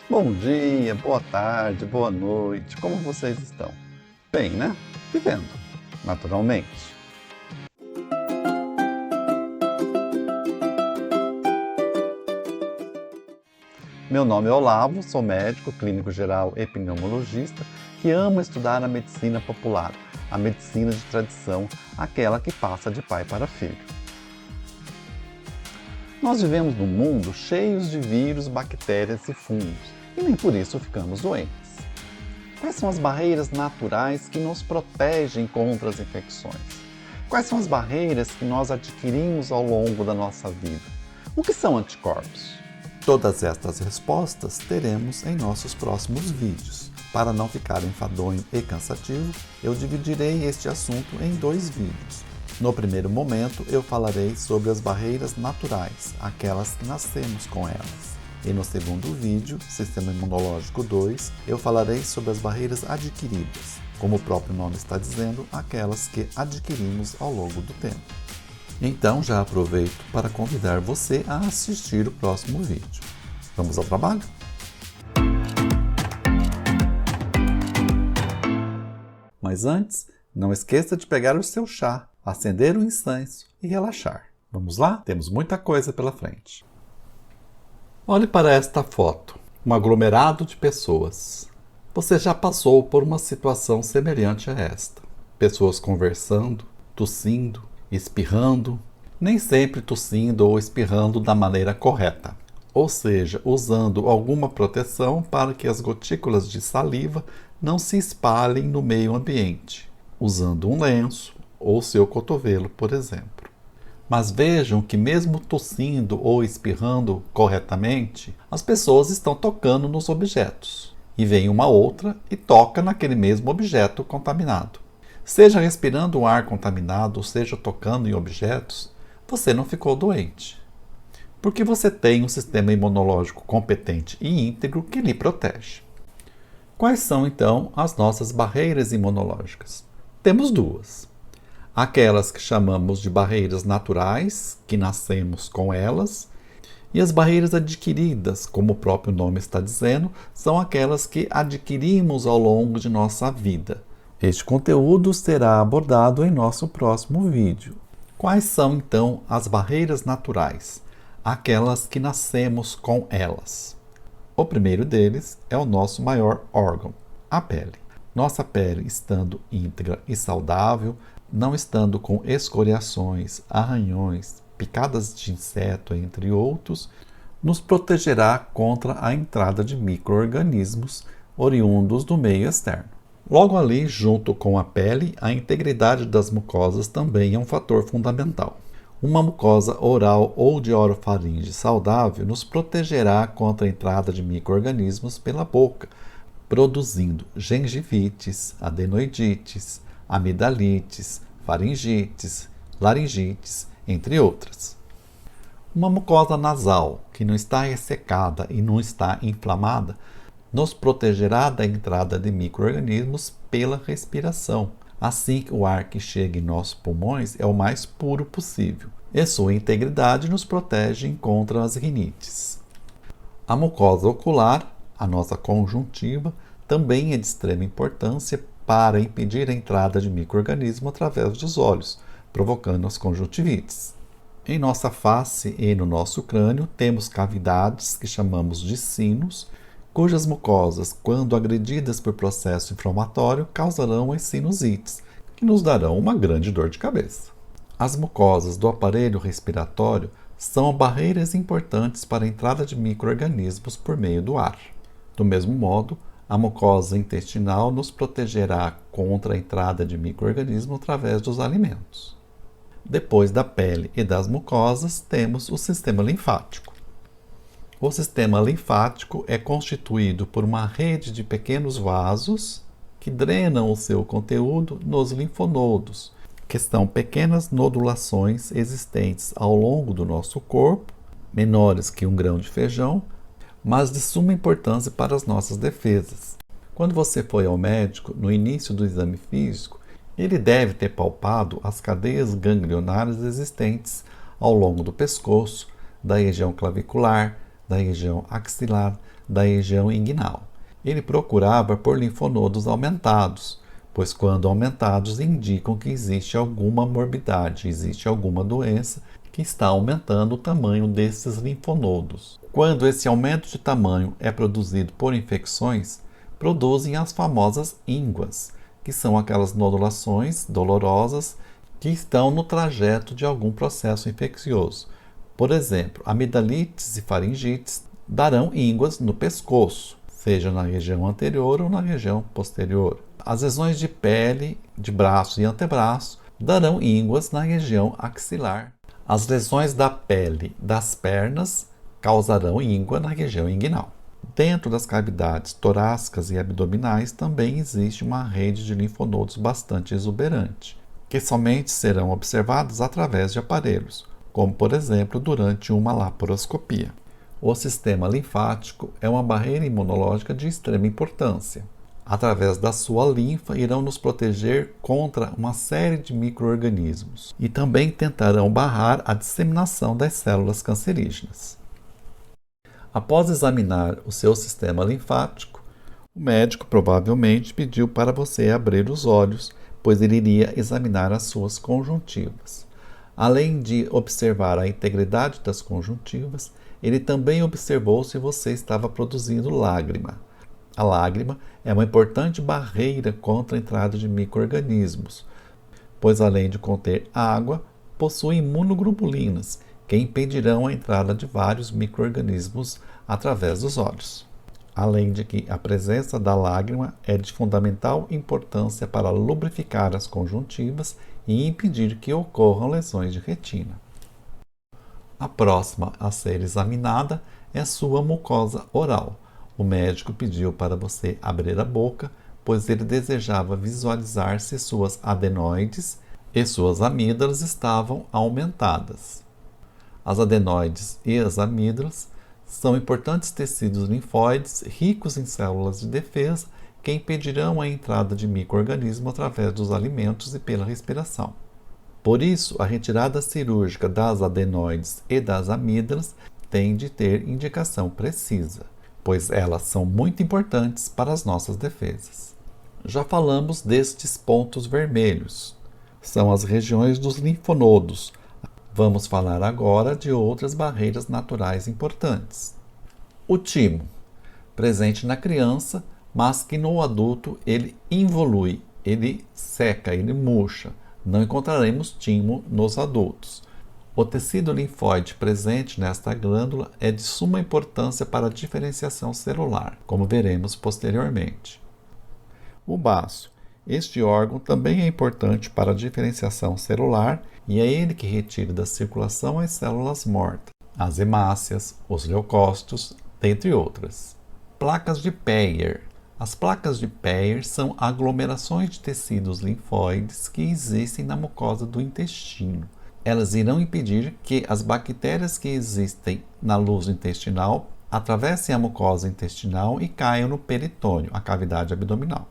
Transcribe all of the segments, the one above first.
Bom dia, boa tarde, boa noite, como vocês estão? Bem, né? Vivendo, naturalmente. Meu nome é Olavo, sou médico, clínico geral e pneumologista que ama estudar a medicina popular, a medicina de tradição, aquela que passa de pai para filho. Nós vivemos num mundo cheio de vírus, bactérias e fungos, e nem por isso ficamos doentes. Quais são as barreiras naturais que nos protegem contra as infecções? Quais são as barreiras que nós adquirimos ao longo da nossa vida? O que são anticorpos? Todas estas respostas teremos em nossos próximos vídeos. Para não ficar enfadonho e cansativo, eu dividirei este assunto em 2 vídeos. No primeiro momento, eu falarei sobre as barreiras naturais, aquelas que nascemos com elas. E no segundo vídeo, Sistema Imunológico 2, eu falarei sobre as barreiras adquiridas, como o próprio nome está dizendo, aquelas que adquirimos ao longo do tempo. Então já aproveito para convidar você a assistir o próximo vídeo. Vamos ao trabalho? Mas antes, não esqueça de pegar o seu chá, acender o incenso e relaxar. Vamos lá? Temos muita coisa pela frente. Olhe para esta foto, um aglomerado de pessoas. Você já passou por uma situação semelhante a esta. Pessoas conversando, tossindo, espirrando, nem sempre tossindo ou espirrando da maneira correta, ou seja, usando alguma proteção para que as gotículas de saliva não se espalhem no meio ambiente, usando um lenço ou seu cotovelo, por exemplo. Mas vejam que mesmo tossindo ou espirrando corretamente, as pessoas estão tocando nos objetos. E vem uma outra e toca naquele mesmo objeto contaminado. Seja respirando um ar contaminado, ou seja tocando em objetos, você não ficou doente. Porque você tem um sistema imunológico competente e íntegro que lhe protege. Quais são, então, as nossas barreiras imunológicas? Temos 2. Aquelas que chamamos de barreiras naturais, que nascemos com elas, e as barreiras adquiridas, como o próprio nome está dizendo, são aquelas que adquirimos ao longo de nossa vida. Este conteúdo será abordado em nosso próximo vídeo. Quais são, então, as barreiras naturais? Aquelas que nascemos com elas. O primeiro deles é o nosso maior órgão, a pele. Nossa pele, estando íntegra e saudável, não estando com escoriações, arranhões, picadas de inseto, entre outros, nos protegerá contra a entrada de micro-organismos oriundos do meio externo. Logo ali, junto com a pele, a integridade das mucosas também é um fator fundamental. Uma mucosa oral ou de orofaringe saudável nos protegerá contra a entrada de micro-organismos pela boca, produzindo gengivites, adenoidites, amidalites, faringites, laringites, entre outras. Uma mucosa nasal que não está ressecada e não está inflamada nos protegerá da entrada de micro-organismos pela respiração. Assim, o ar que chega em nossos pulmões é o mais puro possível, e sua integridade nos protege contra as rinites. A mucosa ocular, a nossa conjuntiva, também é de extrema importância para impedir a entrada de micro-organismos através dos olhos, provocando as conjuntivites. Em nossa face e no nosso crânio temos cavidades que chamamos de sinos, cujas mucosas, quando agredidas por processo inflamatório, causarão as sinusites, que nos darão uma grande dor de cabeça. As mucosas do aparelho respiratório são barreiras importantes para a entrada de micro-organismos por meio do ar. Do mesmo modo, a mucosa intestinal nos protegerá contra a entrada de micro-organismos através dos alimentos. Depois da pele e das mucosas, temos o sistema linfático. O sistema linfático é constituído por uma rede de pequenos vasos que drenam o seu conteúdo nos linfonodos, que são pequenas nodulações existentes ao longo do nosso corpo, menores que um grão de feijão, mas de suma importância para as nossas defesas. Quando você foi ao médico, no início do exame físico, ele deve ter palpado as cadeias ganglionares existentes ao longo do pescoço, da região clavicular, da região axilar, da região inguinal. Ele procurava por linfonodos aumentados, pois quando aumentados indicam que existe alguma morbidade, existe alguma doença que está aumentando o tamanho desses linfonodos. Quando esse aumento de tamanho é produzido por infecções, produzem as famosas ínguas, que são aquelas nodulações dolorosas que estão no trajeto de algum processo infeccioso. Por exemplo, amidalites e faringites darão ínguas no pescoço, seja na região anterior ou na região posterior. As lesões de pele, de braço e antebraço darão ínguas na região axilar. As lesões da pele das pernas causarão íngua na região inguinal. Dentro das cavidades torácicas e abdominais também existe uma rede de linfonodos bastante exuberante, que somente serão observados através de aparelhos, como por exemplo durante uma laparoscopia. O sistema linfático é uma barreira imunológica de extrema importância. Através da sua linfa, irão nos proteger contra uma série de micro-organismos e também tentarão barrar a disseminação das células cancerígenas. Após examinar o seu sistema linfático, o médico provavelmente pediu para você abrir os olhos, pois ele iria examinar as suas conjuntivas. Além de observar a integridade das conjuntivas, ele também observou se você estava produzindo lágrima. A lágrima é uma importante barreira contra a entrada de micro-organismos, pois além de conter água, possui imunoglobulinas, que impedirão a entrada de vários micro-organismos através dos olhos. Além de que a presença da lágrima é de fundamental importância para lubrificar as conjuntivas e impedir que ocorram lesões de retina. A próxima a ser examinada é sua mucosa oral. O médico pediu para você abrir a boca, pois ele desejava visualizar se suas adenoides e suas amígdalas estavam aumentadas. As adenoides e as amígdalas são importantes tecidos linfóides ricos em células de defesa que impedirão a entrada de micro-organismos através dos alimentos e pela respiração. Por isso, a retirada cirúrgica das adenoides e das amígdalas tem de ter indicação precisa, pois elas são muito importantes para as nossas defesas. Já falamos destes pontos vermelhos. São as regiões dos linfonodos. Vamos falar agora de outras barreiras naturais importantes. O timo, presente na criança, mas que no adulto ele involui, ele seca, ele murcha. Não encontraremos timo nos adultos. O tecido linfóide presente nesta glândula é de suma importância para a diferenciação celular, como veremos posteriormente. O baço. Este órgão também é importante para a diferenciação celular e é ele que retira da circulação as células mortas, as hemácias, os leucócitos, dentre outras. Placas de Peyer. As placas de Peyer são aglomerações de tecidos linfóides que existem na mucosa do intestino. Elas irão impedir que as bactérias que existem na luz intestinal atravessem a mucosa intestinal e caiam no peritônio, a cavidade abdominal.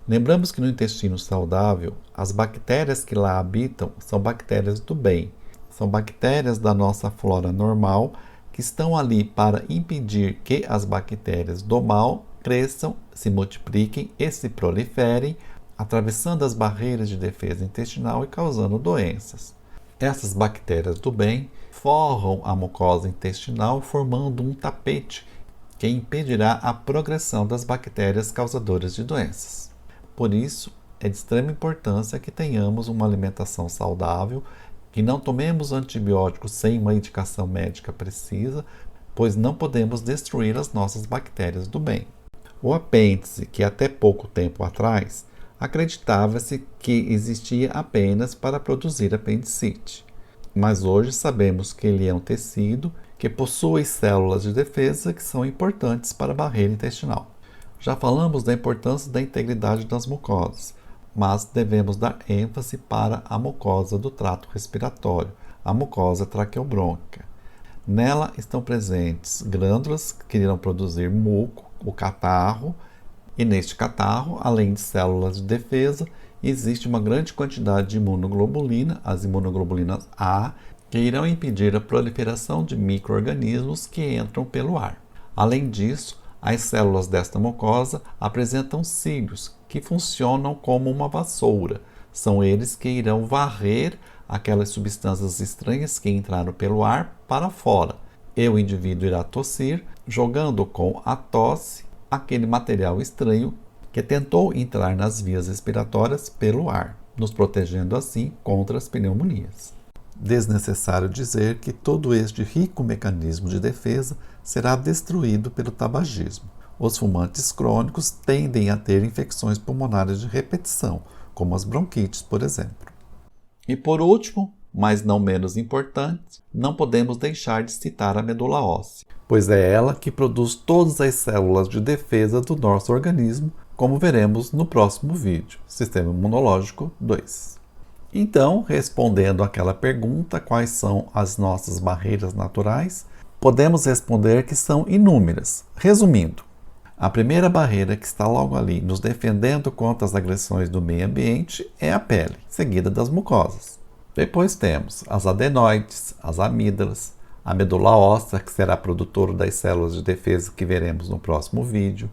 Lembramos que no intestino saudável, as bactérias que lá habitam são bactérias do bem. São bactérias da nossa flora normal que estão ali para impedir que as bactérias do mal cresçam, se multipliquem e se proliferem, atravessando as barreiras de defesa intestinal e causando doenças. Essas bactérias do bem forram a mucosa intestinal, formando um tapete que impedirá a progressão das bactérias causadoras de doenças. Por isso, é de extrema importância que tenhamos uma alimentação saudável, que não tomemos antibióticos sem uma indicação médica precisa, pois não podemos destruir as nossas bactérias do bem. O apêndice, que até pouco tempo atrás acreditava-se que existia apenas para produzir apendicite, mas hoje sabemos que ele é um tecido que possui células de defesa que são importantes para a barreira intestinal. Já falamos da importância da integridade das mucosas, mas devemos dar ênfase para a mucosa do trato respiratório, a mucosa traqueobrônquica. Nela estão presentes glândulas que irão produzir muco, o catarro, e neste catarro, além de células de defesa, existe uma grande quantidade de imunoglobulina, as imunoglobulinas A, que irão impedir a proliferação de micro-organismos que entram pelo ar. Além disso, as células desta mucosa apresentam cílios que funcionam como uma vassoura. São eles que irão varrer aquelas substâncias estranhas que entraram pelo ar para fora. E o indivíduo irá tossir, jogando com a tosse aquele material estranho que tentou entrar nas vias respiratórias pelo ar, nos protegendo assim contra as pneumonias. Desnecessário dizer que todo este rico mecanismo de defesa será destruído pelo tabagismo. Os fumantes crônicos tendem a ter infecções pulmonares de repetição, como as bronquites, por exemplo. E por último, mas não menos importante, não podemos deixar de citar a medula óssea, pois é ela que produz todas as células de defesa do nosso organismo, como veremos no próximo vídeo, Sistema Imunológico 2. Então, respondendo àquela pergunta, quais são as nossas barreiras naturais, podemos responder que são inúmeras. Resumindo, a primeira barreira que está logo ali, nos defendendo contra as agressões do meio ambiente, é a pele, seguida das mucosas. Depois temos as adenoides, as amígdalas, a medula óssea, que será produtora das células de defesa que veremos no próximo vídeo,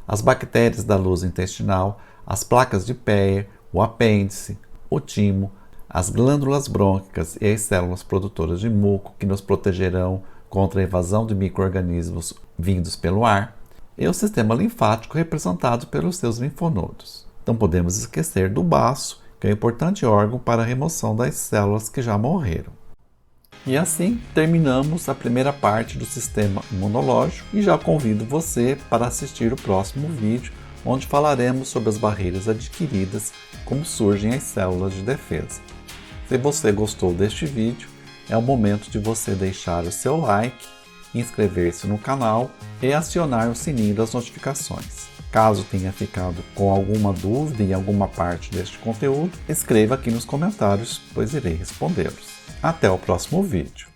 as bactérias da luz intestinal, as placas de Peyer, o apêndice, o timo, as glândulas brônquicas e as células produtoras de muco que nos protegerão contra a invasão de micro-organismos vindos pelo ar, e o sistema linfático representado pelos seus linfonodos. Não podemos esquecer do baço, que é um importante órgão para a remoção das células que já morreram. E assim terminamos a primeira parte do sistema imunológico e já convido você para assistir o próximo vídeo, onde falaremos sobre as barreiras adquiridas, como surgem as células de defesa. Se você gostou deste vídeo, é o momento de você deixar o seu like, inscrever-se no canal e acionar o sininho das notificações. Caso tenha ficado com alguma dúvida em alguma parte deste conteúdo, escreva aqui nos comentários, pois irei respondê-los. Até o próximo vídeo.